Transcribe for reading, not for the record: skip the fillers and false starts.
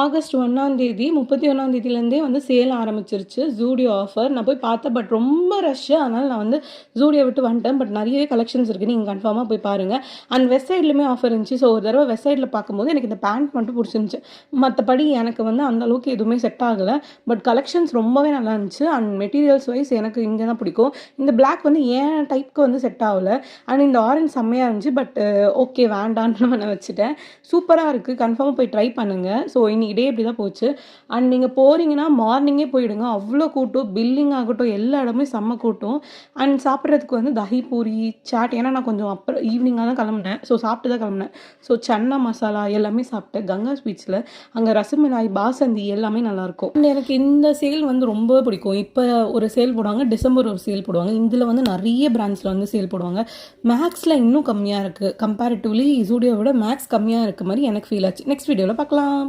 August 1 31 வந்து sale ஆரம்பிச்சிருச்சு. Zudio offer. நான் போய் பார்த்தேன். பட் ரொம்ப ரஷ்ஷு. அதனால நான் வந்து Zudio விட்டு வந்துட்டேன். பட் நெறையவே கலெக்ஷன்ஸ் இருக்கு. நீங்க கன்ஃபார்மா போய் பாருங்க. அண்ட் வெஸ்ட் சைட்லயுமே ஆஃபர் இருந்துச்சு. ஸோ ஒரு தடவ வெஸ்ட் சைட்ல பார்க்கும்போது எனக்கு இந்த பேண்ட் மட்டும் புடிச்சிருந்துச்சு. மத்தபடி எனக்கு வந்து அந்த அளவுக்கு எதுவுமே செட் ஆகல. பட் கலெக்ஷன்ஸ் ரொம்பவே நல்லா இருந்துச்சு. அண்ட் மெட்டீரியல்ஸ் வைஸ் எனக்கு இங்க தான் பிடிக்கும். இந்த பிளாக் வந்து என் டைப்க்கு வந்து செட் ஆகல. அண்ட் இந்த ஆரஞ்ச் செம்மையா இருந்துச்சு. பட் ஓகே வேண்டான்னு நான் வச்சுட்டேன். சூப்பரா இருக்கு. கன்ஃபார்மா போய் ட்ரை பண்ணுங்க. ஸோ இன்னைக்கு டே இப்படி தான் போச்சு. அண்ட் நீங்கள் போகிறீங்கன்னா மார்னிங்கே போயிடுங்க. அவ்வளோ கூட்டம், பில்லிங் ஆகட்டும், எல்லா இடமே செம்ம கூட்டம். அண்ட் சாப்பிட்றதுக்கு வந்து தஹி பூரி, சாட், ஏன்னா நான் கொஞ்சம் அப்புறம் ஈவினிங்காக தான் கிளம்புனேன். ஸோ சாப்பிட்டு தான் கிளம்புனேன். ஸோ சன்னா மசாலா எல்லாமே சாப்பிட்டேன். கங்கா ஸ்வீட்ஸில் அங்கே ரசமலாய், பாசந்தி எல்லாமே நல்லாயிருக்கும். அண்ட் எனக்கு இந்த சேல் வந்து ரொம்ப பிடிக்கும். இப்போ ஒரு சேல் போடுவாங்க, டிசம்பர் ஒரு சேல் போடுவாங்க. இதில் வந்து நிறைய பிராண்ட்ஸில் வந்து சேல் போடுவாங்க. மேக்ஸில் இன்னும் கம்மியாக இருக்குது. கம்பேரிட்டிவ்லி Zudio விட மேக்ஸ் கம்மியாக இருக்க மாதிரி எனக்கு ஃபீல் ஆச்சு. நெக்ஸ்ட் வீடியோவில் பார்க்கலாம்.